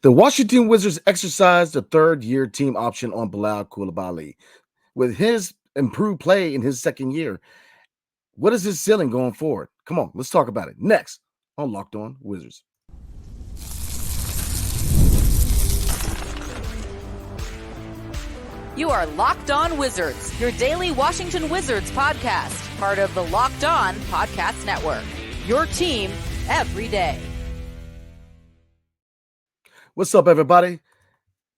The Washington Wizards exercised the third-year team option on Bilal Coulibaly. With his improved play in his second year, what is his ceiling going forward? Come on, let's talk about it next on Locked On Wizards. You are Locked On Wizards, your daily Washington Wizards podcast, part of the Locked On Podcast Network. Your team every day. What's up, everybody?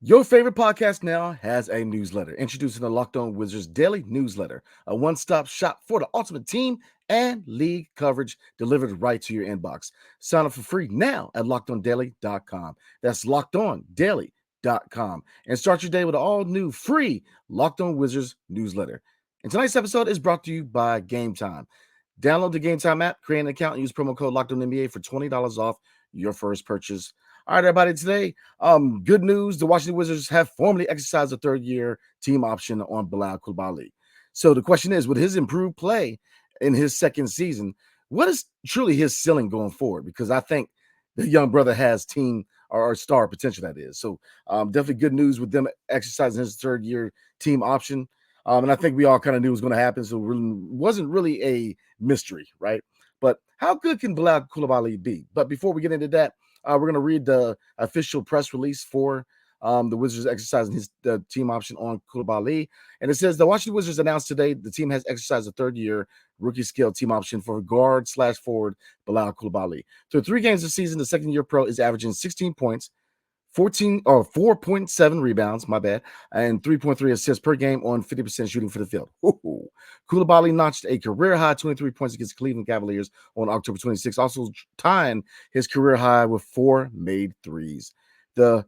Your favorite podcast now has a newsletter. Introducing the Locked On Wizards Daily Newsletter, a one-stop shop for the ultimate team and league coverage delivered right to your inbox. Sign up for free now at LockedOnDaily.com. That's LockedOnDaily.com. And start your day with an all-new free Locked On Wizards newsletter. And tonight's episode is brought to you by Gametime. Download the Gametime app, create an account, and use promo code LockedOnNBA for $20 off your first purchase. All right, everybody, today, good news. The Washington Wizards have formally exercised a third-year team option on Bilal Coulibaly. So the question is, with his improved play in his second season, what is truly his ceiling going forward? Because I think the young brother has team or star potential, that is. So definitely good news with them exercising his third-year team option. And I think we all kind of knew it was going to happen, so it wasn't really a mystery, right? But how good can Bilal Coulibaly be? But before we get into that, we're going to read the official press release for the Wizards exercising his team option on Coulibaly. And it says, the Washington Wizards announced today the team has exercised a third-year rookie scale team option for guard/forward Bilal Coulibaly. Through 3 games this season, the second-year pro is averaging 16 points, 4.7 rebounds, and 3.3 assists per game on 50% shooting for the field. Coulibaly notched a career-high 23 points against Cleveland Cavaliers on October 26, also tying his career high with 4 made threes. The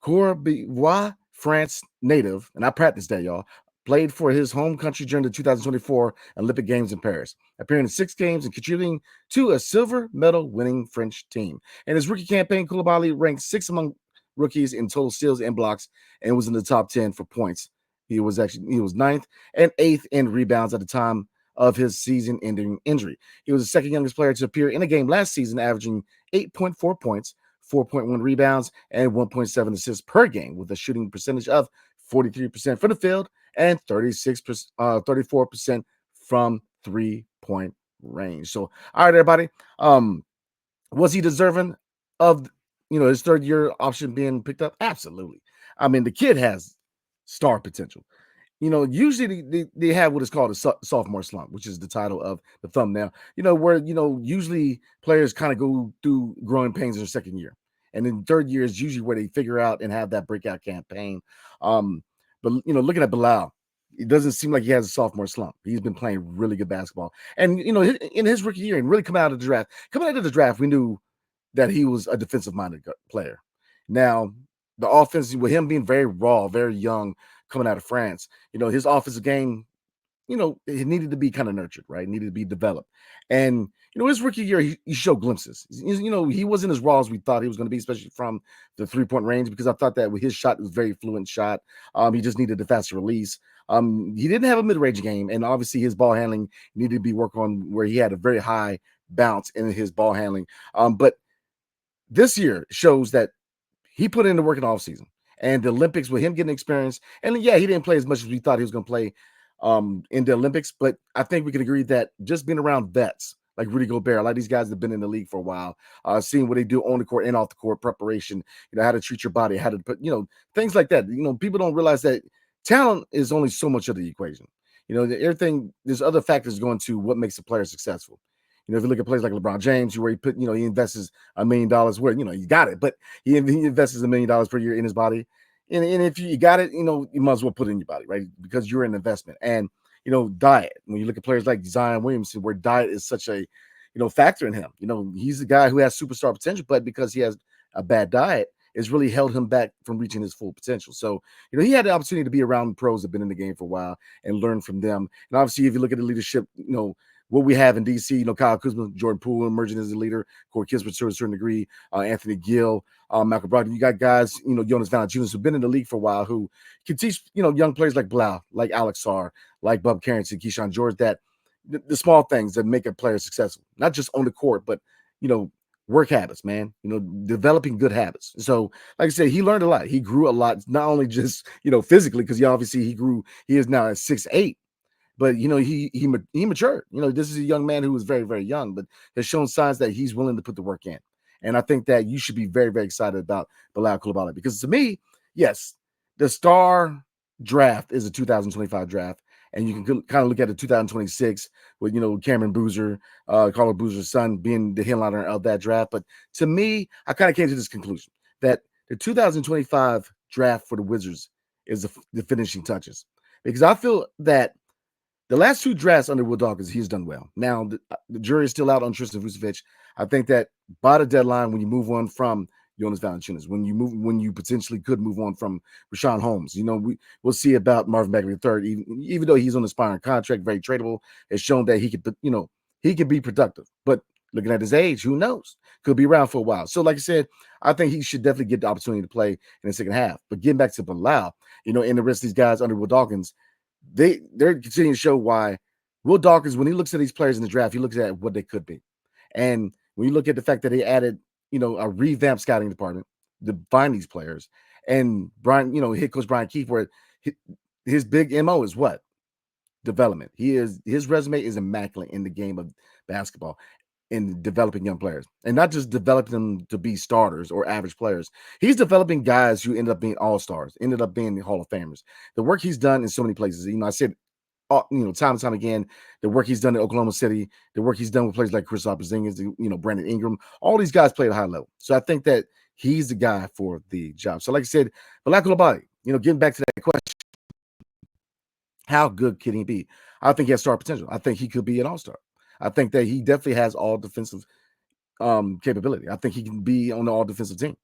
Courbevoie, France native, and I practiced that, y'all, played for his home country during the 2024 Olympic Games in Paris, appearing in 6 games and contributing to a silver medal-winning French team. In his rookie campaign, Coulibaly ranked 6th among rookies in total steals and blocks and was in the top 10 for points. He was 9th and 8th in rebounds at the time of his season-ending injury. He was the second youngest player to appear in a game last season, averaging 8.4 points, 4.1 rebounds, and 1.7 assists per game, with a shooting percentage of 43% from the field and 34% from three-point range. So, all right, everybody. Was he deserving of his third-year option being picked up? Absolutely. I mean, the kid has star potential. Usually they have what is called a sophomore slump, which is the title of the thumbnail, where, usually players kind of go through growing pains in their second year. And then third year is usually where they figure out and have that breakout campaign. But, looking at Bilal, it doesn't seem like he has a sophomore slump. He's been playing really good basketball. And, in his rookie year and really coming out of the draft, we knew that he was a defensive-minded player. Now, the offense, with him being very raw, very young, coming out of France, his offensive game, it needed to be kind of nurtured, right? It needed to be developed. And, his rookie year, he showed glimpses. He wasn't as raw as we thought he was going to be, especially from the three-point range, because I thought that with his shot, it was a very fluent shot. He just needed a faster release. He didn't have a mid-range game, and obviously his ball handling needed to be worked on, where he had a very high bounce in his ball handling. But this year shows that he put in the work in the offseason, and the Olympics with him getting experience. And yeah, he didn't play as much as we thought he was going to play in the Olympics, but I think we can agree that just being around vets like Rudy Gobert, a lot of these guys have been in the league for a while, seeing what they do on the court and off the court, preparation, how to treat your body, how to put, things like that. People don't realize that talent is only so much of the equation. Everything, there's other factors going to what makes a player successful. If you look at players like LeBron James, where he invests $1 million, where, you got it, but he invests $1 million per year in his body. And if you got it, you might as well put it in your body, right? Because you're an investment. And, diet. When you look at players like Zion Williamson, where diet is such a, factor in him. He's a guy who has superstar potential, but because he has a bad diet, it's really held him back from reaching his full potential. So, he had the opportunity to be around pros that have been in the game for a while and learn from them. And obviously, if you look at the leadership, what we have in DC, Kyle Kuzma, Jordan Poole emerging as a leader, Corey Kispert to a certain degree, Anthony Gill, Malcolm Brogdon. You got guys, Jonas Valanciunas, who've been in the league for a while, who can teach, young players like Bilal, like Alex Sarr, like Bub Carrington, Keyshawn George, that the small things that make a player successful, not just on the court, but, work habits, man. Developing good habits. So, like I said, he learned a lot. He grew a lot, not only just physically, because he grew. He is now at 6'8". But he matured. This is a young man who was very, very young, but has shown signs that he's willing to put the work in. And I think that you should be very, very excited about Bilal Coulibaly, because to me, yes, the star draft is a 2025 draft, and you can kind of look at the 2026 with Cameron Boozer, Carlo Boozer's son, being the headliner of that draft. But to me, I kind of came to this conclusion that the 2025 draft for the Wizards is the finishing touches, because I feel that the last two drafts under Will Dawkins, he's done well. Now, the jury is still out on Tristan Vucevic. I think that by the deadline, when you move on from Jonas Valanciunas, when you potentially could move on from Rashawn Holmes, we'll see about Marvin Bagley III. Even though he's on an expiring contract, very tradable, it's shown that he could be productive. But looking at his age, who knows? Could be around for a while. So, like I said, I think he should definitely get the opportunity to play in the second half. But getting back to Bilal, and the rest of these guys under Will Dawkins, they're continuing to show why Will Dawkins, when he looks at these players in the draft, he looks at what they could be. And when you look at the fact that they added, a revamped scouting department to find these players, and Brian, head coach Brian Keefe, where his big MO is what? Development. His resume is immaculate in the game of basketball, in developing young players, and not just developing them to be starters or average players. He's developing guys who ended up being all-stars, ended up being the Hall of Famers. The work he's done in so many places, I said, time and time again, the work he's done in Oklahoma City, the work he's done with players like Kristaps Porzingis, Brandon Ingram, all these guys play at a high level. So I think that he's the guy for the job. So like I said, Bilal Coulibaly, getting back to that question, how good can he be? I think he has star potential. I think he could be an all-star. I think that he definitely has all defensive capability. I think he can be on the all defensive team.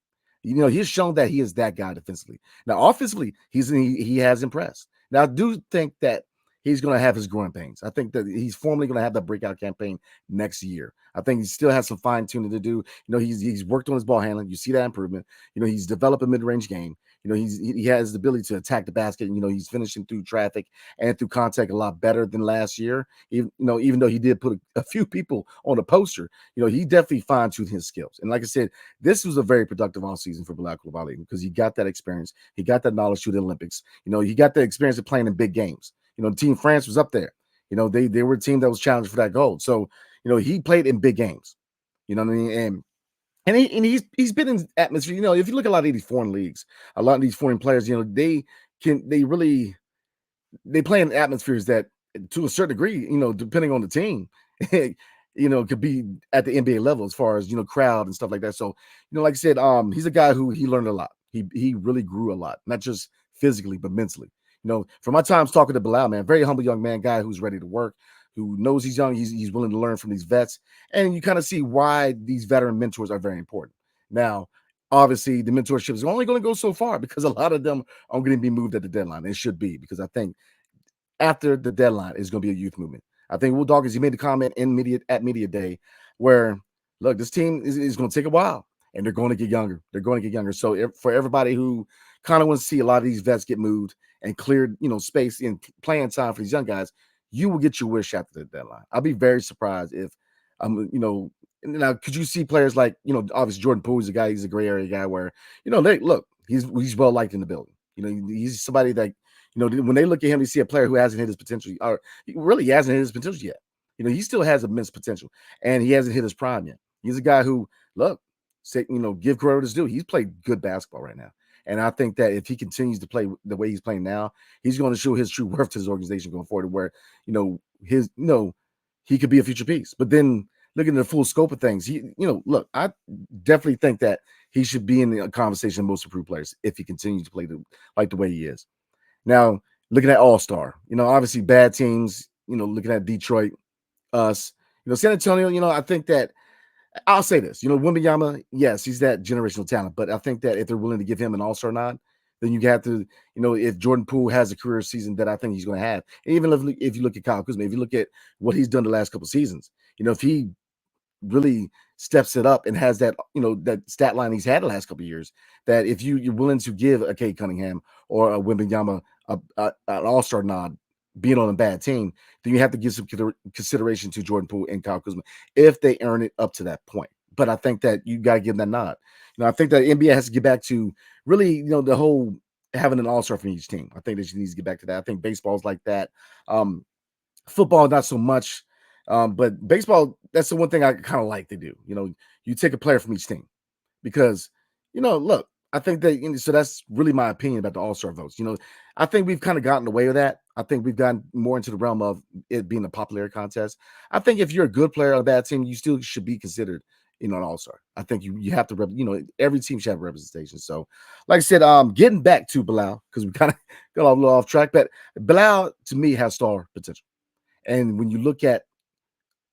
He's shown that he is that guy defensively. Now, offensively, he has impressed. Now, I do think that he's going to have his growing pains. I think that he's formally going to have that breakout campaign next year. I think he still has some fine tuning to do. He's worked on his ball handling. You see that improvement. He's developed a mid range game. He has the ability to attack the basket. He's finishing through traffic and through contact a lot better than last year. Even though he did put a few people on the poster, he definitely fine-tuned his skills. And like I said, this was a very productive offseason for Bilal Coulibaly, because he got that experience. He got that knowledge through the Olympics. He got the experience of playing in big games. Team France was up there. They were a team that was challenged for that gold. So, he played in big games. You know what I mean? And he's been in atmosphere. If you look at a lot of these foreign leagues, a lot of these foreign players, they play in atmospheres that, to a certain degree, depending on the team, could be at the NBA level as far as crowd and stuff like that. So, like I said, he's a guy who he learned a lot. He really grew a lot, not just physically but mentally. From my times talking to Bilal, man, very humble young man, guy who's ready to work, who knows he's young, he's willing to learn from these vets, and you kind of see why these veteran mentors are very important. Now, obviously, the mentorship is only going to go so far, because a lot of them are going to be moved at the deadline. It should be, because I think after the deadline is going to be a youth movement. I think Will Dawkins, he made the comment at media day where, look, this team is going to take a while, and they're going to get younger. They're going to get younger. So for everybody who kind of wants to see a lot of these vets get moved and cleared, space in playing time for these young guys, you will get your wish after the deadline. I'll be very surprised if, now could you see players like, obviously Jordan Poole is a guy, he's a gray area guy where, he's well liked in the building. He's somebody that, when they look at him, they see a player who hasn't hit his potential, or he really hasn't hit his potential yet. He still has immense potential, and he hasn't hit his prime yet. He's a guy who, give credit his due. He's played good basketball right now. And I think that if he continues to play the way he's playing now, he's going to show his true worth to his organization going forward, where, he could be a future piece. But then looking at the full scope of things, look, I definitely think that he should be in the conversation of most improved players if he continues to play the way he is. Now, looking at All-Star, obviously bad teams, looking at Detroit, us, San Antonio, I think that I'll say this, Wembanyama, yes, he's that generational talent, but I think that if they're willing to give him an all-star nod, then you have to, if Jordan Poole has a career season that I think he's going to have, even if you look at Kyle Kuzma, if you look at what he's done the last couple of seasons, if he really steps it up and has that, that stat line he's had the last couple of years, that if you're willing to give a Cade Cunningham or a Wembanyama an all-star nod, being on a bad team, then you have to give some consideration to Jordan Poole and Kyle Kuzma if they earn it up to that point. but I think that you got to give them that nod. I think that NBA has to get back to really, the whole having an all-star from each team. I think that she needs to get back to that. I think baseball's like that. Football, not so much. But baseball, that's the one thing I kind of like to do. You take a player from each team because, look, I think that, so that's really my opinion about the all-star votes. I think we've kind of gotten away with that. I think we've gotten more into the realm of it being a popularity contest. I think if you're a good player on a bad team, you still should be considered, an all-star. I think you have to, every team should have representation. So, like I said, getting back to Bilal, because we kind of got a little off track, but Bilal, to me, has star potential. And when you look at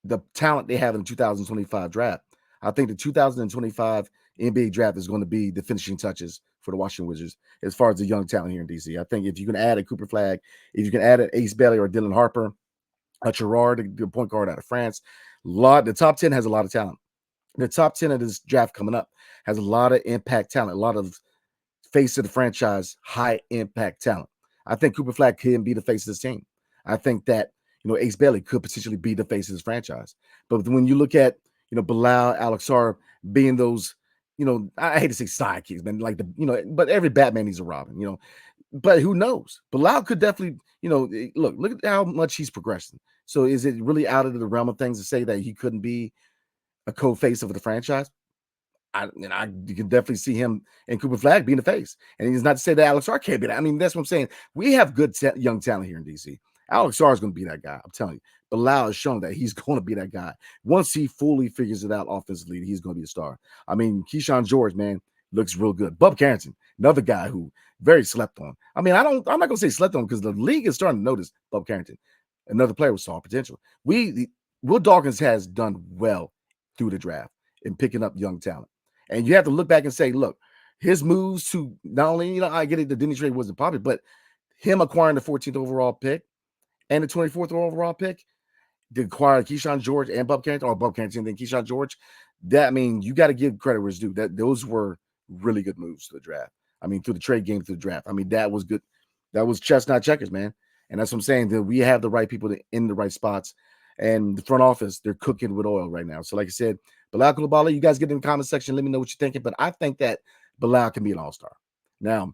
the talent they have in the 2025 draft, I think the 2025 NBA draft is going to be the finishing touches for the Washington Wizards as far as the young talent here in DC. I think if you can add a Cooper Flag, if you can add an Ace Bailey or Dylan Harper, a Gerard, the point guard out of France, the top 10 has a lot of talent. The top 10 of this draft coming up has a lot of impact talent, a lot of face of the franchise, high impact talent. I think Cooper Flag can be the face of this team. I think that, Ace Bailey could potentially be the face of this franchise. But when you look at, Bilal, Alex R being those, I hate to say sidekicks, man, like but every Batman needs a Robin, but who knows? Bilal could definitely, look at how much he's progressing. So is it really out of the realm of things to say that he couldn't be a co-face of the franchise? You can definitely see him and Cooper Flag being the face. And he's not to say that Alex R can't be that. I mean, that's what I'm saying. We have good young talent here in DC. Alex R is going to be that guy. I'm telling you. Bilal has shown that he's going to be that guy. Once he fully figures it out offensively, he's going to be a star. I mean, Keyshawn George, man, looks real good. Bub Carrington, another guy who very slept on. I mean, I'm not going to say slept on because the league is starting to notice Bub Carrington, another player with star potential. Will Dawkins has done well through the draft in picking up young talent. And you have to look back and say, look, his moves to not only, I get it, the Denny trade wasn't popular, but him acquiring the 14th overall pick and the 24th overall pick to acquire Keyshawn George and Bub Carrington, or Bub Carrington and then Keyshawn George, you got to give credit where it's due. Those were really good moves to the draft. I mean, through the trade game, through the draft. I mean, that was good. That was chess, not checkers, man. And that's what I'm saying, that we have the right people in the right spots. And the front office, they're cooking with oil right now. So like I said, Bilal Coulibaly, you guys get in the comment section. Let me know what you're thinking. But I think that Bilal can be an all-star. Now,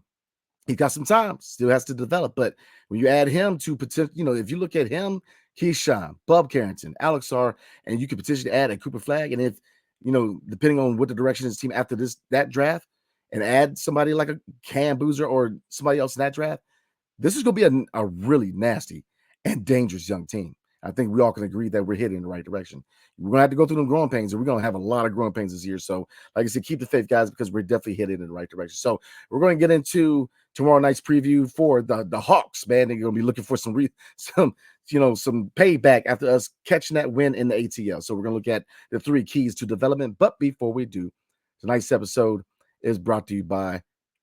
he's got some time. Still has to develop. But when you add him to potential, if you look at him, Keyshawn, Bub Carrington, Alex R, and you could potentially add a Cooper Flag. And if, depending on what the direction of this team after that draft, and add somebody like a Cam Boozer or somebody else in that draft, this is going to be a really nasty and dangerous young team. I think we all can agree that we're heading in the right direction. We're going to have to go through them growing pains, and we're going to have a lot of growing pains this year. So, like I said, keep the faith, guys, because we're definitely headed in the right direction. So, we're going to get into tomorrow night's preview for the Hawks, man. They're going to be looking for some payback after us catching that win in the ATL. So, we're going to look at the 3 keys to development. But before we do, tonight's episode is brought to you by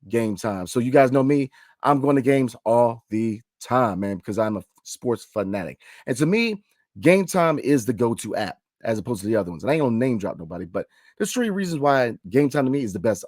Gametime. So, you guys know me. I'm going to games all the time, man, because I'm a sports fanatic. And to me, Gametime is the go-to app as opposed to the other ones. And I ain't gonna name drop nobody, but there's 3 reasons why Gametime to me is the best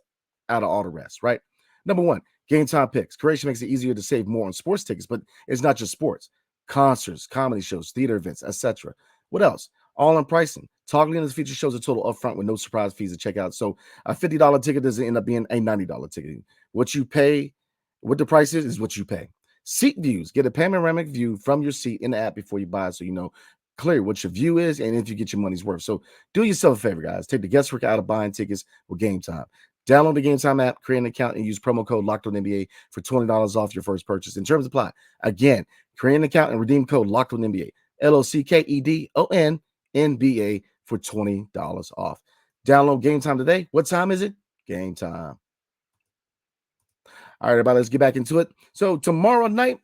out of all the rest, right? Number 1, Gametime picks. Creation makes it easier to save more on sports tickets, but it's not just sports. Concerts, comedy shows, theater events, etc. What else? All in pricing. Toggling this feature shows a total upfront with no surprise fees to check out. So a $50 ticket doesn't end up being a $90 ticket. What you pay, what the price is what you pay. Seat views. Get a panoramic view from your seat in the app before you buy it, so you know clear what your view is and if you get your money's worth. So do yourself a favor, guys. Take the guesswork out of buying tickets with Gametime. Download the Gametime app, create an account, and use promo code LOCKEDONNBA for $20 off your first purchase. In terms apply. Again, create an account and redeem code LOCKEDONNBA, LOCKEDONNBA for $20 off. Download Gametime today. What time is it? Gametime. All right, everybody, let's get back into it. So tomorrow night,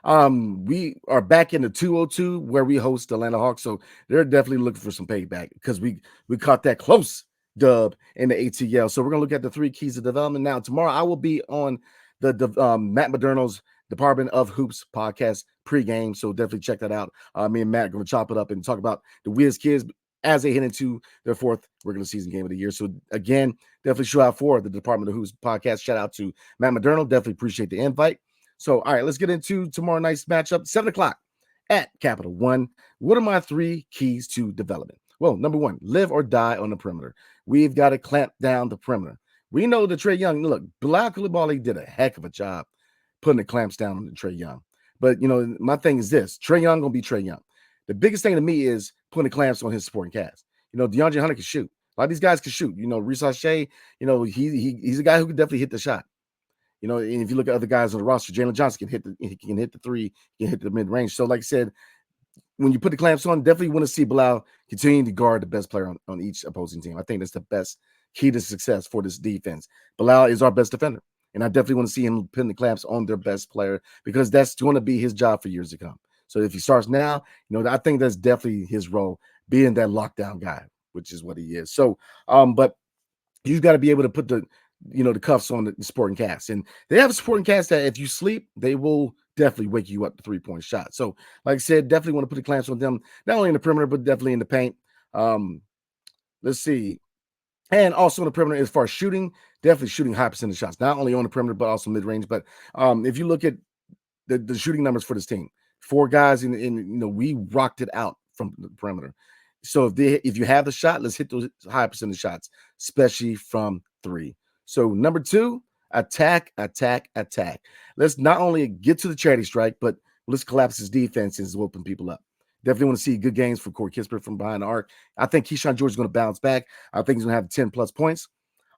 we are back in the 202 where we host the Atlanta Hawks. So they're definitely looking for some payback because we caught that close dub in the ATL. So we're gonna look at the 3 keys of development. Now tomorrow I will be on the Matt Moderno's Department of Hoops podcast pregame. So definitely check that out. Me and Matt are gonna chop it up and talk about the Wiz Kids as they head into their 4th regular season game of the year. So again, definitely shout out for the Department of Hoops podcast. Shout out to Matt Moderno. Definitely appreciate the invite. So, all right, let's get into tomorrow night's matchup, 7 o'clock at Capital One. What are my 3 keys to development? Well, number one, live or die on the perimeter. We've got to clamp down the perimeter. We know that Trae Young, look, Bilal Coulibaly did a heck of a job putting the clamps down on Trae Young. But, my thing is this, Trae Young going to be Trae Young. The biggest thing to me is putting the clamps on his supporting cast. DeAndre Hunter can shoot. A lot of these guys can shoot. Reese Shea, he's a guy who can definitely hit the shot. And if you look at other guys on the roster, Jalen Johnson can hit the three, he can hit the mid-range. So like I said, when you put the clamps on, definitely want to see Bilal continue to guard the best player on each opposing team. I think that's the best key to success for this defense. Bilal is our best defender, and I definitely want to see him putting the clamps on their best player because that's going to be his job for years to come. So if he starts now, I think that's definitely his role, being that lockdown guy, which is what he is. So, but you've got to be able to put the cuffs on the supporting cast, and they have a supporting cast that if you sleep, they will definitely wake you up the 3-point shot. So, like I said, definitely want to put the clamps on them, not only in the perimeter, but definitely in the paint. Let's see. And also on the perimeter, as far as shooting, definitely shooting high percentage shots, not only on the perimeter, but also mid-range. But if you look at the shooting numbers for this team, 4 guys we rocked it out from the perimeter. So if you have the shot, let's hit those high percentage shots, especially from 3. So number 2, attack. Let's not only get to the charity strike, but let's collapse his defenses and open people up. Definitely want to see good games from Corey Kispert from behind the arc. I think Keyshawn George is going to bounce back. I think he's going to have 10-plus points.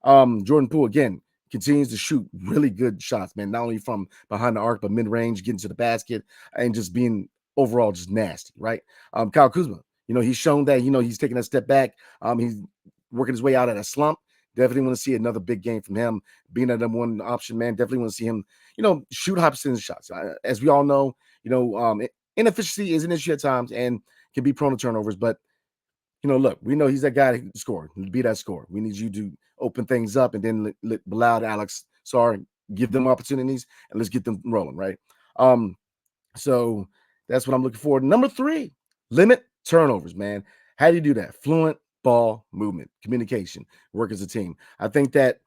Jordan Poole, again, continues to shoot really good shots, man, not only from behind the arc, but mid-range, getting to the basket, and just being overall just nasty, right? Kyle Kuzma, he's shown that, he's taking a step back. He's working his way out of a slump. Definitely want to see another big game from him, being a number one option, man. Definitely want to see him, shoot high percentage shots. As we all know, inefficiency is an issue at times and can be prone to turnovers. But, look, we know he's that guy to score, be that scorer. We need you to open things up and then let Bilal, Alex, give them opportunities and let's get them rolling, right? So that's what I'm looking for. Number 3, limit turnovers, man. How do you do that? Fluent ball movement, communication, work as a team. I think that,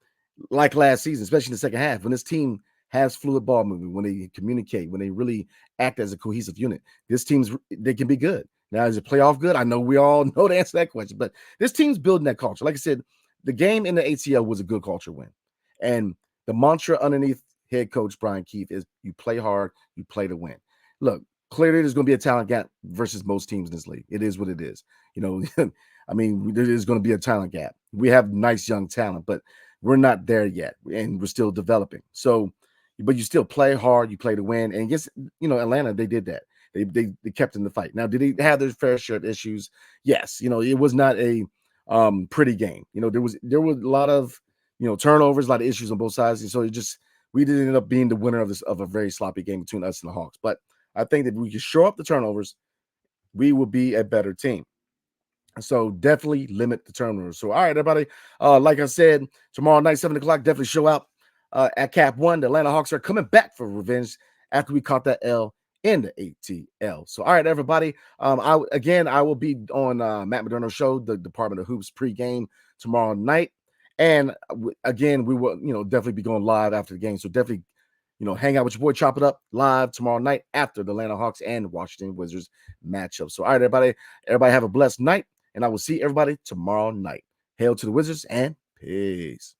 like last season, especially in the second half, when this team has fluid ball movement, when they communicate, when they really act as a cohesive unit, they can be good. Now, is it playoff good? I know we all know the answer to that question, but this team's building that culture. Like I said, the game in the ATL was a good culture win. And the mantra underneath head coach Brian Keefe is you play hard, you play to win. Look, clearly there's going to be a talent gap versus most teams in this league. It is what it is. I mean, there is going to be a talent gap. We have nice young talent, but we're not there yet, and we're still developing. So, but you still play hard, you play to win. And yes, Atlanta, they did that. They kept in the fight. Now, did they have their fair share of issues? Yes. It was not a pretty game. There was a lot of turnovers, a lot of issues on both sides, and so we did end up being the winner of a very sloppy game between us and the Hawks. But I think that if we could show up the turnovers, we will be a better team. So definitely limit the turnovers. So all right, everybody. Like I said, tomorrow night, 7 o'clock, definitely show out at Cap One. The Atlanta Hawks are coming back for revenge after we caught that L in the ATL. So all right, everybody. I will be on Matt Moderno's show, the Department of Hoops pregame tomorrow night. And again, we will definitely be going live after the game. So definitely hang out with your boy, Chop It Up live tomorrow night after the Atlanta Hawks and Washington Wizards matchup. So all right, everybody have a blessed night. And I will see everybody tomorrow night. Hail to the Wizards and peace.